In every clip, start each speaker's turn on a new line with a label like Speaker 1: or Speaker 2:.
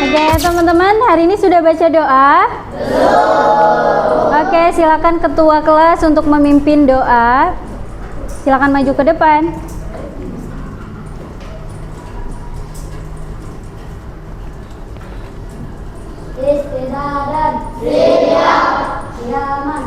Speaker 1: Oke, teman-teman, hari ini sudah baca doa? Belum. Oke, silakan ketua kelas untuk memimpin doa. Silakan maju ke depan.
Speaker 2: Istidadan, siap, siaman.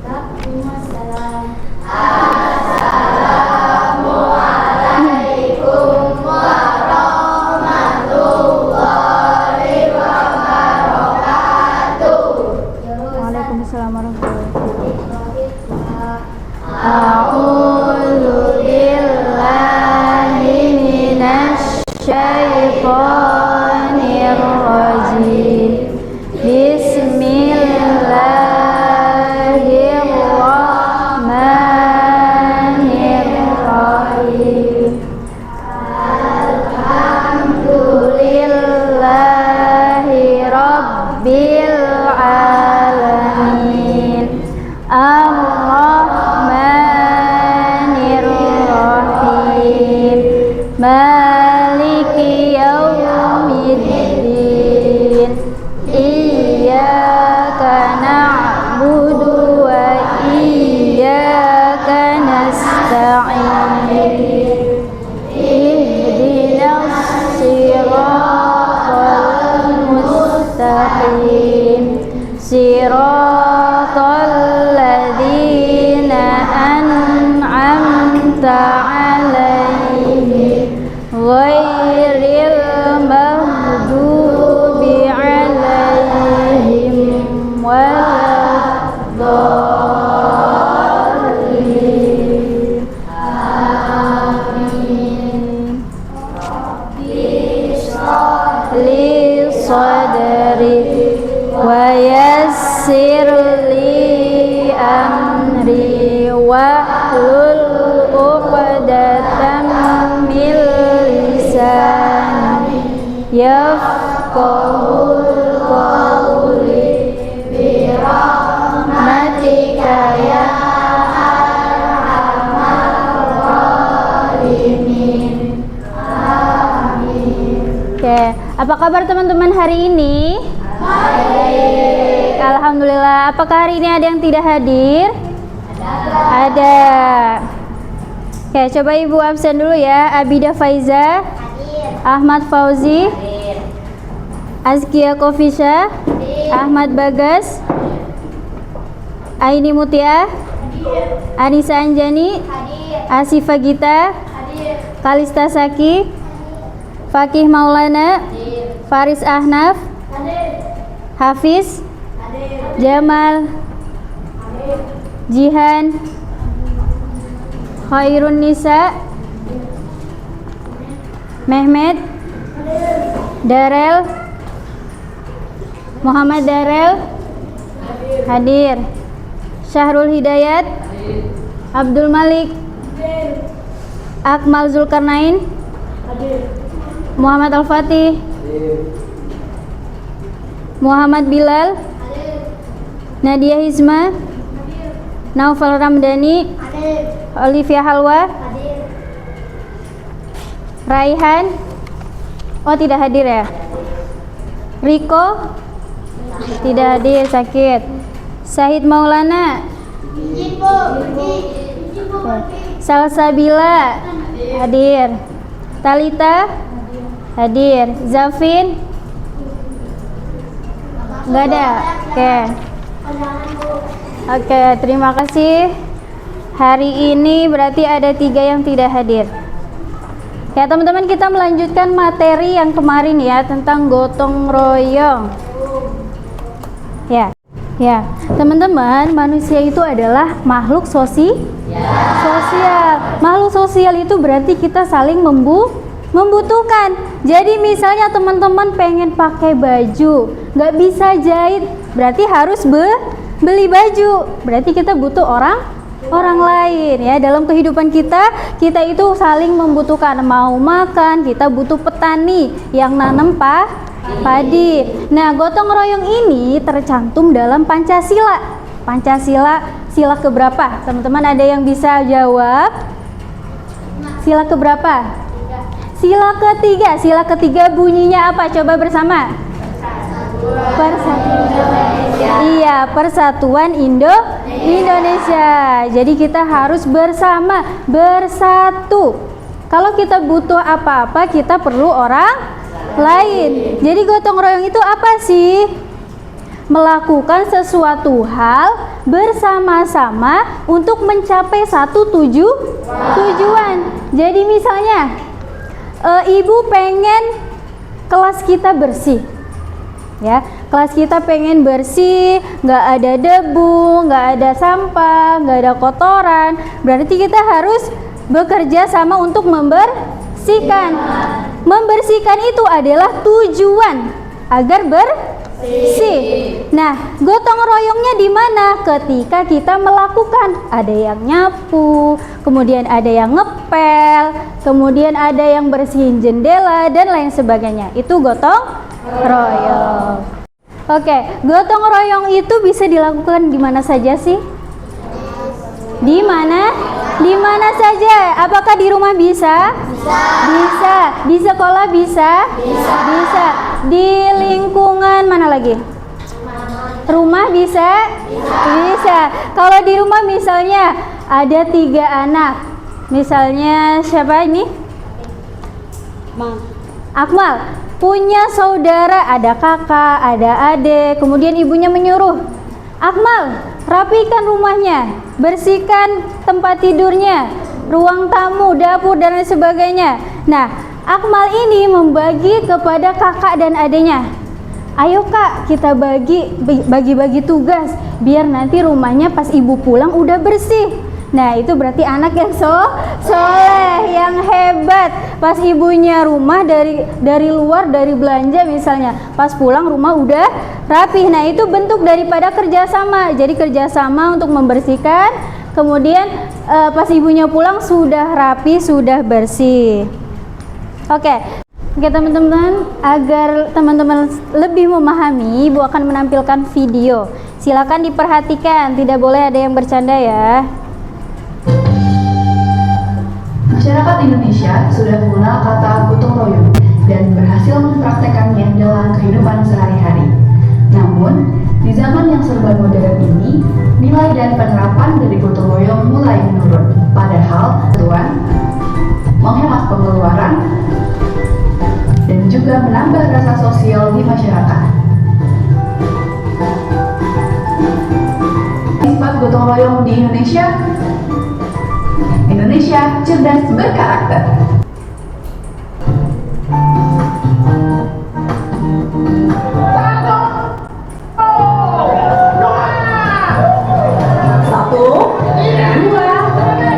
Speaker 2: Assalamualaikum. Assalamualaikum warahmatullahi wabarakatuh.
Speaker 1: Waalaikumsalam warahmatullahi wabarakatuh.
Speaker 2: A'udzu billahi minasy syaithanir rajim. Bismillahirrahmanirrahim. Alhamdulillahi rabbil alamin. Ar-Rahmanir-Rahim. Maliki yaumiddin. Iyyaka na'budu wa iyyaka nasta'in. Ihdinas siratal mustaqim. Siratal ladzina an'amta 'alaihim ghairil maghdubi 'alaihim waladdallin. Amin. Li sadri wa yassir li amri wahlul 'uqdatam min lisani yafqahul qawli bi rahmatika ya arhamar rahimin. Oke, apa kabar teman-teman hari ini? Baik. Alhamdulillah. Apakah hari ini ada yang tidak hadir? Ada. Oke, coba Ibu absen dulu ya. Abida Faiza, Ahmad Fauzi, Azkia Kofisha, Ahmad Bagas, Aini Mutia, Anissa Anjani, Asifa Gita, Kalista Saki, Fakih Maulana, Faris Ahnaf, Hafiz, Jamal, Jihan, Khairun Nisa, Mehmet, Darel, Muhammad Darel, hadir. Syahrul Hidayat, Abdul Malik, Akmal Zulkarnain, Muhammad Al-Fatih, Muhammad Bilal, Nadia Hizma, Naufal Ramdhani, Olivia Halwa, Raihan, oh tidak hadir ya. Riko tidak hadir, sakit. Syahid Maulana, Salsabila hadir. Talita hadir. Zafin nggak ada. Oke, terima kasih. Hari ini berarti ada 3 yang tidak hadir. Ya teman-teman, kita melanjutkan materi yang kemarin ya, tentang gotong royong. Ya teman-teman, manusia itu adalah makhluk sosial. Makhluk sosial itu berarti kita saling membutuhkan. Jadi misalnya teman-teman pengen pakai baju, nggak bisa jahit, berarti harus beli baju. Berarti kita butuh orang lain ya. Dalam kehidupan kita itu saling membutuhkan. Mau makan, kita butuh petani yang nanam padi. Nah, gotong royong ini tercantum dalam Pancasila. Pancasila sila keberapa? Teman-teman ada yang bisa jawab? Sila keberapa?
Speaker 1: Sila ketiga bunyinya apa? Coba bersama. Persatuan Indonesia. Iya, Persatuan Indonesia. Jadi kita harus bersama, bersatu. Kalau kita butuh apa-apa, kita perlu orang lain. Jadi gotong royong itu apa sih? Melakukan sesuatu hal bersama-sama untuk mencapai satu tujuan. Jadi misalnya ibu pengen kelas kita bersih, ya, kelas kita pengen bersih, nggak ada debu, nggak ada sampah, nggak ada kotoran. Berarti kita harus bekerja sama untuk membersihkan. Membersihkan itu adalah tujuan agar bersih. Nah, gotong royongnya di mana? Ketika kita melakukan, ada yang nyapu, kemudian ada yang ngepel, kemudian ada yang bersihin jendela dan lain sebagainya. Itu gotong royong. Oke, gotong royong itu bisa dilakukan di mana saja sih? Di mana? Di mana saja? Apakah di rumah bisa? Bisa. Di sekolah bisa? Bisa. Di lingkungan mana lagi? Rumah bisa? Bisa. Kalau di rumah misalnya ada 3 anak. Misalnya siapa ini? Akmal. Punya saudara, ada kakak, ada adik. Kemudian ibunya menyuruh, Akmal, rapikan rumahnya, bersihkan tempat tidurnya, ruang tamu, dapur, dan lain sebagainya. Nah, Akmal ini membagi kepada kakak dan adiknya. Ayo kak, kita bagi-bagi tugas, biar nanti rumahnya pas ibu pulang udah bersih. Nah, itu berarti anak yang soleh, yang hebat. Pas ibunya rumah dari luar, dari belanja misalnya, pas pulang rumah udah rapih. Nah, itu bentuk daripada kerjasama. Jadi kerjasama untuk membersihkan, kemudian pas ibunya pulang sudah rapi, sudah bersih. Oke, teman-teman, agar teman-teman lebih memahami, Ibu akan menampilkan video. Silakan diperhatikan, tidak boleh ada yang bercanda ya.
Speaker 3: Masyarakat Indonesia sudah mengenal kata gotong royong dan berhasil mempraktekannya dalam kehidupan sehari-hari. Namun, di zaman yang serba modern ini, nilai dan penerapan dari gotong royong mulai menurun. Padahal, tuan menghemat pengeluaran dan juga menambah rasa sosial di masyarakat. Sifat gotong royong di Indonesia cerdas berkarakter.
Speaker 4: Satu, dua,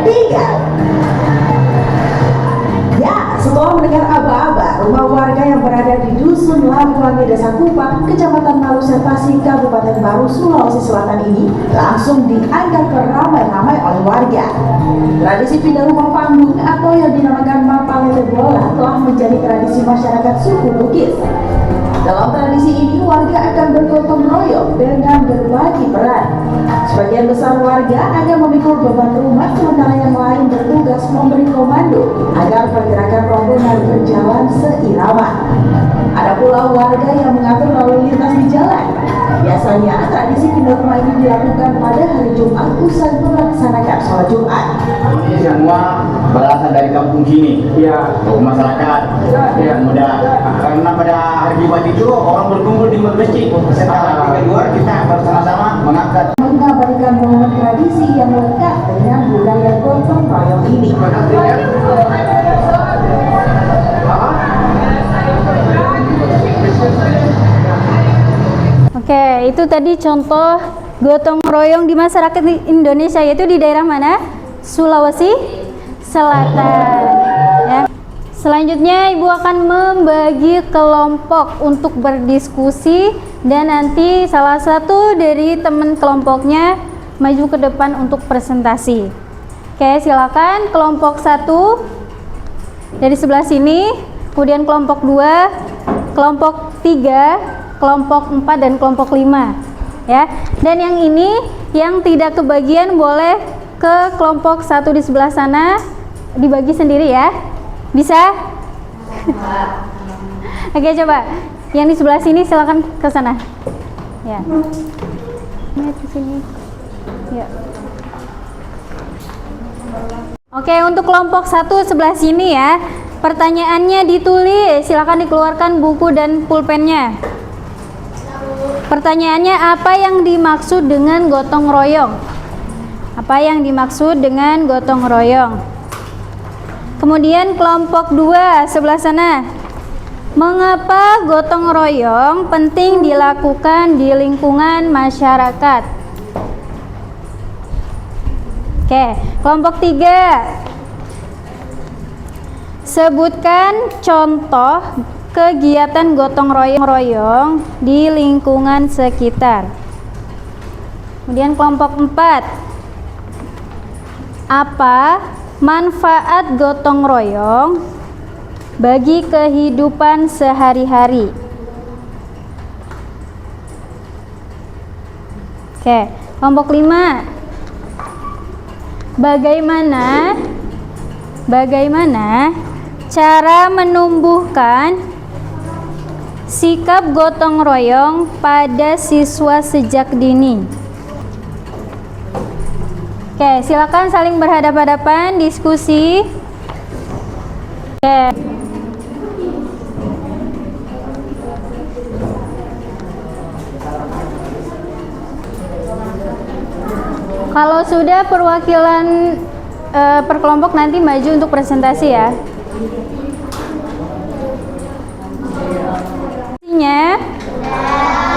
Speaker 4: tiga. Ya, setelah mendengar aba-aba, rumah warga yang berada di Dusun Labuwangi, Desa Kupang, Kecamatan Malu Serpasi, Kabupaten Baru, Sulawesi Selatan ini langsung dianggap ramai-ramai oleh warga. Tradisi pindah rumah panggung atau yang dinamakan Mapalete Bola telah menjadi tradisi masyarakat suku Bugis. Dalam tradisi ini, warga akan bergotong royong dengan berbagi peran. Sebagian besar warga akan memikul beban rumah, sementara yang lain bertugas memberi komando agar pergerakan rombongan berjalan seirama. Ada pula warga yang mengatur lalu lintas di jalan. Biasanya, tradisi pindah rumah ini dilakukan pada hari Jumat usai melaksanakan sholat Jumat.
Speaker 5: Ini semua berasal dari kampung sini, masyarakat yang muda. Karena pada hari Jumat itu orang berkumpul di masjid. Setelah kedua kita bersama-sama mengangkat.
Speaker 4: Mengabadikan momen tradisi yang lekat dengan budaya gotong royong ini.
Speaker 1: Oke, itu tadi contoh gotong royong di masyarakat Indonesia, yaitu di daerah mana? Sulawesi Selatan. Ya. Selanjutnya Ibu akan membagi kelompok untuk berdiskusi dan nanti salah satu dari teman kelompoknya maju ke depan untuk presentasi. Oke, silakan kelompok 1 dari sebelah sini, kemudian kelompok 2, kelompok 3, kelompok 4 dan kelompok 5 ya. Dan yang ini yang tidak kebagian boleh ke kelompok 1 di sebelah sana, dibagi sendiri ya. Bisa? Oke, coba. Yang di sebelah sini silakan ke sana. Ya. Ini di sini. Ya. Oke, untuk kelompok 1 sebelah sini ya. Pertanyaannya ditulis, silakan dikeluarkan buku dan pulpennya. Pertanyaannya, apa yang dimaksud dengan gotong royong? Apa yang dimaksud dengan gotong royong? Kemudian kelompok 2 sebelah sana. Mengapa gotong royong penting dilakukan di lingkungan masyarakat? Oke, kelompok 3. Sebutkan contoh kegiatan gotong royong di lingkungan sekitar. Kemudian kelompok 4. Apa manfaat gotong royong bagi kehidupan sehari-hari? Oke, kelompok 5. Bagaimana cara menumbuhkan sikap gotong royong pada siswa sejak dini? Oke, silakan saling berhadapan-hadapan, diskusi. Oke. Kalau sudah perwakilan per kelompok nanti maju untuk presentasi ya.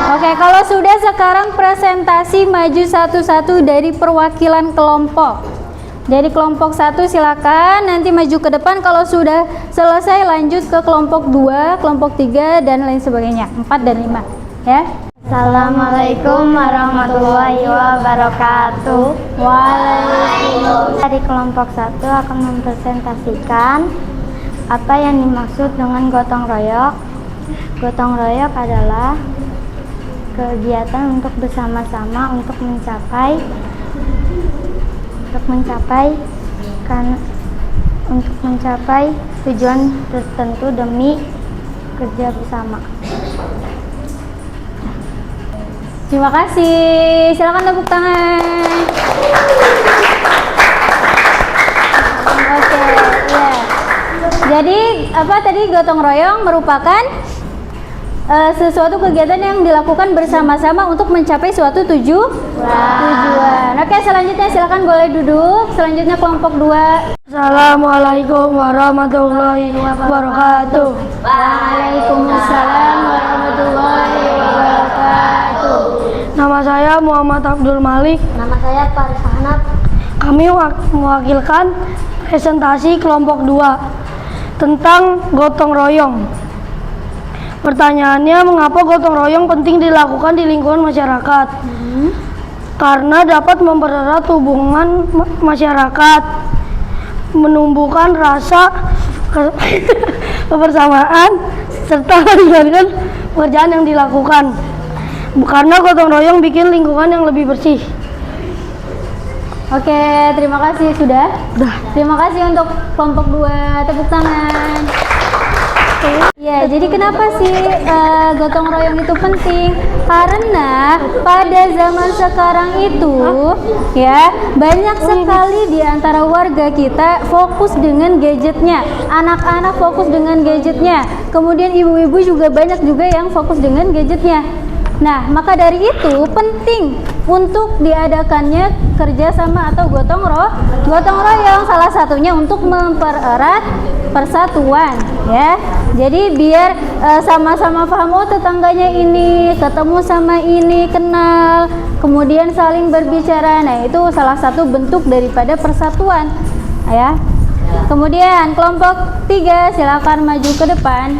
Speaker 1: Oke, kalau sudah sekarang presentasi maju satu-satu dari perwakilan kelompok. Dari kelompok 1 silakan nanti maju ke depan, kalau sudah selesai lanjut ke kelompok 2, kelompok 3 dan lain sebagainya, 4 dan 5 ya.
Speaker 2: Assalamualaikum warahmatullahi wabarakatuh.
Speaker 1: Waalaikumsalam.
Speaker 2: Dari kelompok 1 akan mempresentasikan apa yang dimaksud dengan gotong royong. Gotong royong adalah kegiatan untuk bersama-sama untuk mencapai tujuan tertentu demi kerja bersama.
Speaker 1: Terima kasih. Silakan tepuk tangan. Oke, ya. Jadi apa tadi, gotong royong merupakan sesuatu kegiatan yang dilakukan bersama-sama untuk mencapai suatu tujuan. Oke, selanjutnya silakan boleh duduk. Selanjutnya kelompok 2.
Speaker 6: Assalamualaikum warahmatullahi wabarakatuh.
Speaker 1: Waalaikumsalam warahmatullahi wabarakatuh.
Speaker 6: Nama saya Muhammad Abdul Malik.
Speaker 2: Nama saya Faris Hanaf.
Speaker 6: Kami mewakilkan presentasi kelompok 2 tentang gotong royong. Pertanyaannya, mengapa gotong royong penting dilakukan di lingkungan masyarakat? Karena dapat mempererat hubungan masyarakat, menumbuhkan rasa kebersamaan, serta meringankan pekerjaan yang dilakukan. Karena gotong royong bikin lingkungan yang lebih bersih.
Speaker 1: Oke, terima kasih sudah. Terima kasih untuk kelompok 2, tepuk tangan. Ya, jadi kenapa sih gotong royong itu penting? Karena pada zaman sekarang itu ya banyak sekali di antara warga kita fokus dengan gadgetnya. Anak-anak fokus dengan gadgetnya. Kemudian ibu-ibu juga banyak juga yang fokus dengan gadgetnya. Nah, maka dari itu penting untuk diadakannya kerjasama atau gotong royong. Salah satunya untuk mempererat persatuan, ya. Jadi biar sama-sama paham, oh tetangganya ini, ketemu sama ini, kenal, kemudian saling berbicara. Nah, itu salah satu bentuk daripada persatuan, ya. Kemudian kelompok 3 silakan maju ke depan.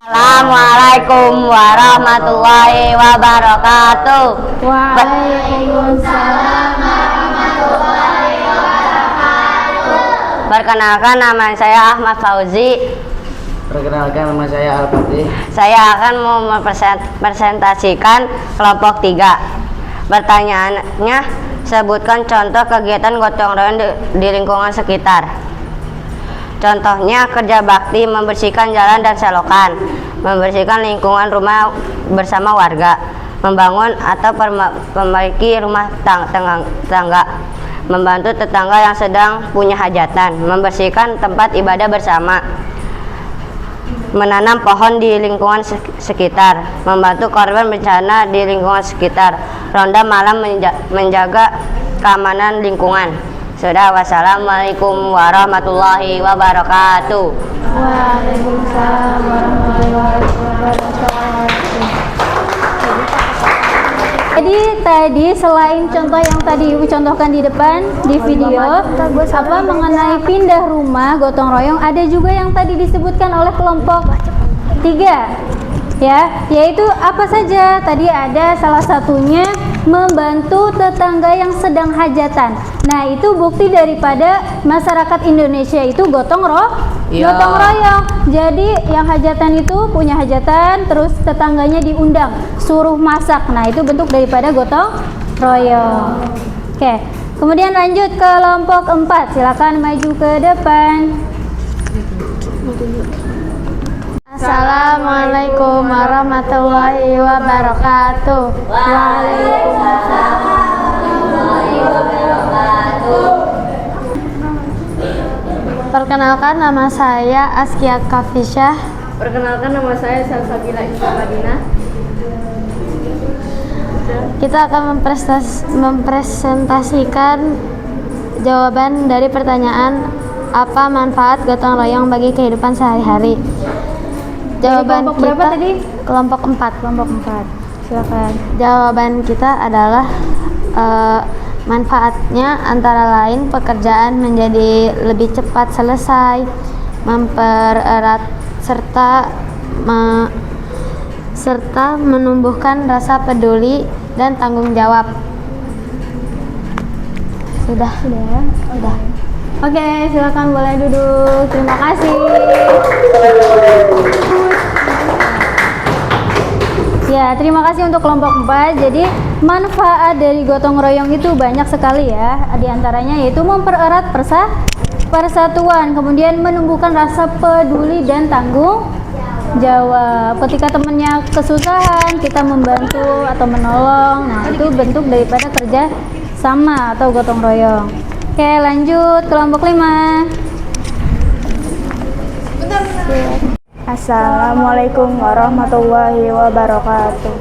Speaker 2: Assalamualaikum warahmatullahi wabarakatuh.
Speaker 1: Waalaikumsalam warahmatullahi wabarakatuh.
Speaker 2: Perkenalkan, nama saya Ahmad Fauzi.
Speaker 7: Perkenalkan, nama saya Al-Fatih.
Speaker 2: Saya akan mau mempresentasikan kelompok 3. Pertanyaannya, sebutkan contoh kegiatan gotong royong di lingkungan sekitar.
Speaker 8: Contohnya kerja bakti membersihkan jalan dan selokan, membersihkan lingkungan rumah bersama warga, membangun atau memperbaiki rumah tangga, membantu tetangga yang sedang punya hajatan, membersihkan tempat ibadah bersama, menanam pohon di lingkungan sekitar, membantu korban bencana di lingkungan sekitar, ronda malam menjaga keamanan lingkungan. Sudah, wassalamualaikum warahmatullahi wabarakatuh.
Speaker 2: Waalaikumsalam warahmatullahi wabarakatuh. Jadi tadi selain contoh yang tadi Ibu contohkan di depan di video apa mengenai pindah rumah gotong royong, ada juga yang tadi disebutkan oleh kelompok 3 ya, yaitu apa saja? Tadi ada salah satunya membantu tetangga yang sedang hajatan. Nah, itu bukti daripada masyarakat Indonesia itu gotong royong. Jadi yang hajatan itu punya hajatan, terus tetangganya diundang, suruh masak. Nah, itu bentuk daripada gotong royong. Oke, kemudian lanjut ke kelompok 4. Silakan maju ke depan.
Speaker 1: Assalamualaikum warahmatullahi wabarakatuh.
Speaker 2: Waalaikumsalam warahmatullahi wabarakatuh.
Speaker 1: Perkenalkan, nama saya Askia Kafisyah.
Speaker 6: Perkenalkan, nama saya Salsabila Ismamadina.
Speaker 1: Kita akan mempresentasikan jawaban dari pertanyaan apa manfaat gotong royong bagi kehidupan sehari-hari. Jawaban
Speaker 2: kelompok berapa
Speaker 1: kita
Speaker 2: tadi?
Speaker 1: Kelompok 4.
Speaker 2: Kelompok 4. Silakan.
Speaker 1: Jawaban kita adalah manfaatnya antara lain pekerjaan menjadi lebih cepat selesai, mempererat serta menumbuhkan rasa peduli dan tanggung jawab. Sudah.
Speaker 2: Oke, silakan boleh duduk. Terima kasih. Ya, terima kasih untuk kelompok 4. Jadi, manfaat dari gotong royong itu banyak sekali ya. Di antaranya yaitu mempererat persatuan, kemudian menumbuhkan rasa peduli dan tanggung jawab. Ketika temannya kesusahan, kita membantu atau menolong. Nah, itu bentuk daripada kerja sama atau gotong royong. Oke, lanjut kelompok 5.
Speaker 9: Assalamualaikum warahmatullahi wabarakatuh.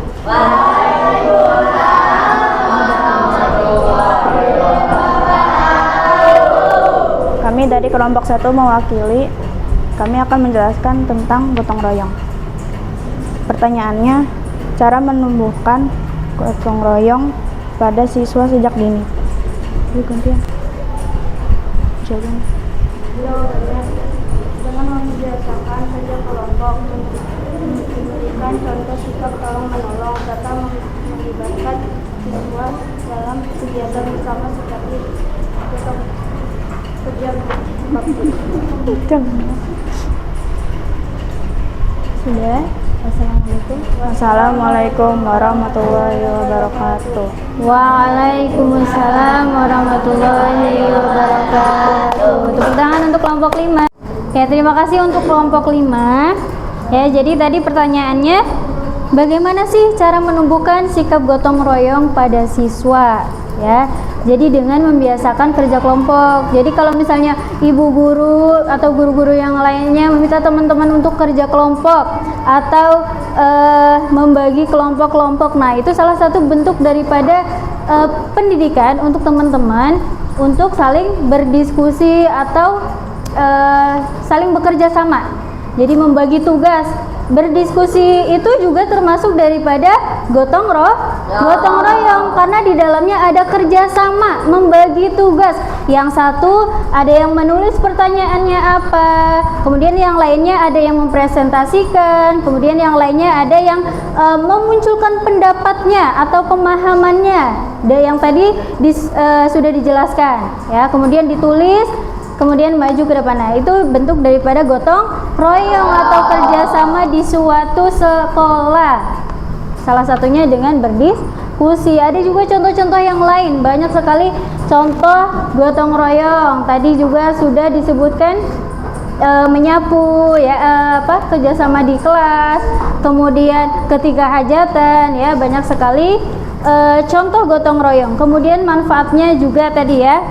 Speaker 9: Kami dari kelompok 1 mewakili. Kami akan menjelaskan tentang gotong royong. Pertanyaannya, cara menumbuhkan gotong royong pada siswa sejak dini. Gantian. Jawabannya.
Speaker 6: Dengan membiasakan kerja kelompok, memberikan contoh sikap tolong menolong, serta melibatkan siswa dalam kegiatan bersama seperti kerja bakti.
Speaker 2: Sudah.
Speaker 9: Assalamualaikum warahmatullahi wabarakatuh.
Speaker 2: Waalaikumsalam warahmatullahi wabarakatuh. Tepuk tangan untuk kelompok 5. Ya, terima kasih untuk kelompok 5. Ya, jadi tadi pertanyaannya, bagaimana sih cara menumbuhkan sikap gotong royong pada siswa? Ya, jadi dengan membiasakan kerja kelompok. Jadi kalau misalnya ibu guru atau guru-guru yang lainnya meminta teman-teman untuk kerja kelompok atau membagi kelompok-kelompok, nah itu salah satu bentuk daripada pendidikan untuk teman-teman untuk saling berdiskusi atau saling bekerja sama. Jadi membagi tugas, berdiskusi itu juga termasuk daripada gotong royong karena di dalamnya ada kerjasama, membagi tugas. Yang satu ada yang menulis pertanyaannya apa, kemudian yang lainnya ada yang mempresentasikan, kemudian yang lainnya ada yang memunculkan pendapatnya atau pemahamannya. Dan yang tadi sudah dijelaskan, ya, kemudian ditulis. Kemudian maju ke depan. Nah, itu bentuk daripada gotong royong atau kerjasama di suatu sekolah. Salah satunya dengan berdiskusi. Ada juga contoh-contoh yang lain, banyak sekali contoh gotong royong. Tadi juga sudah disebutkan menyapu ya, kerjasama di kelas, kemudian ketika hajatan ya, banyak sekali contoh gotong royong. Kemudian manfaatnya juga tadi ya,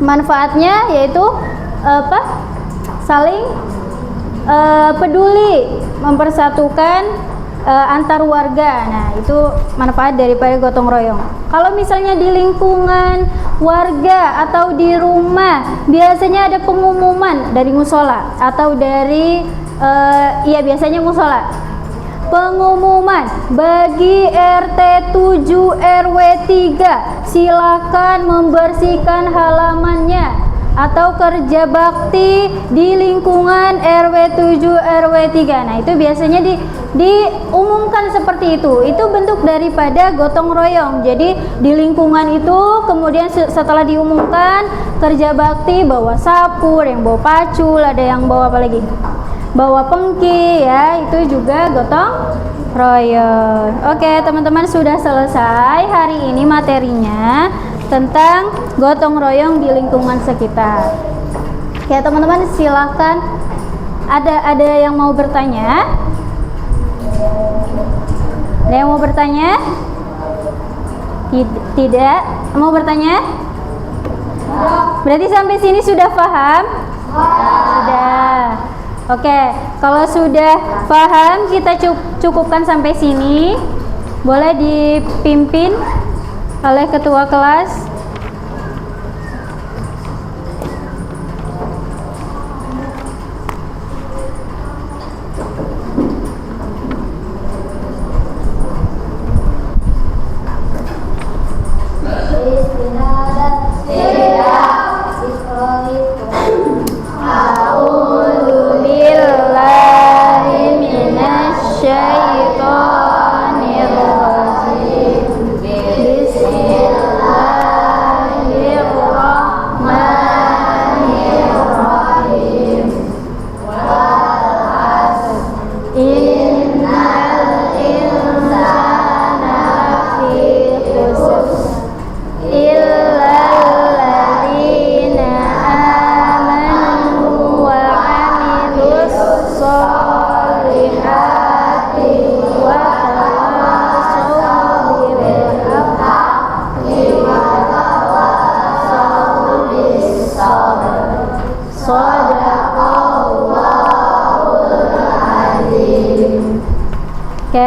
Speaker 2: manfaatnya yaitu saling peduli, mempersatukan antar warga. Nah, itu manfaat daripada gotong royong. Kalau misalnya di lingkungan warga atau di rumah, biasanya ada pengumuman dari musola atau dari biasanya musola. Pengumuman bagi RT 7 RW 3, silakan membersihkan halamannya, atau kerja bakti di lingkungan RW 7 RW 3. Nah, itu biasanya diumumkan seperti itu. Itu bentuk daripada gotong royong. Jadi di lingkungan itu kemudian setelah diumumkan kerja bakti, bawa sapu, ada yang bawa pacul, ada yang bawa apa lagi? Bawa pengki ya, itu juga gotong royong. Oke, teman-teman, sudah selesai hari ini materinya tentang gotong royong di lingkungan sekitar. Ya, teman-teman, silahkan, ada yang mau bertanya? Ada yang mau bertanya? Tidak? Mau bertanya? Berarti sampai sini sudah paham? Sudah. Oke, kalau sudah paham, kita cukupkan sampai sini. Boleh dipimpin oleh ketua kelas.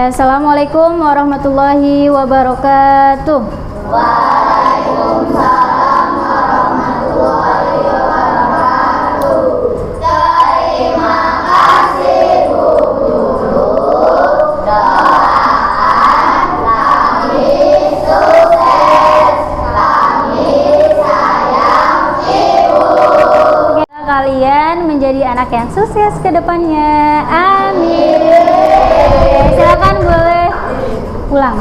Speaker 2: Assalamualaikum warahmatullahi wabarakatuh.
Speaker 10: Waalaikumsalam warahmatullahi wabarakatuh. Terima kasih Bu Guru. Doakan kami sukses. Kami sayang Ibu.
Speaker 2: Kalian menjadi anak yang sukses ke depannya. Amin. Silakan boleh pulang.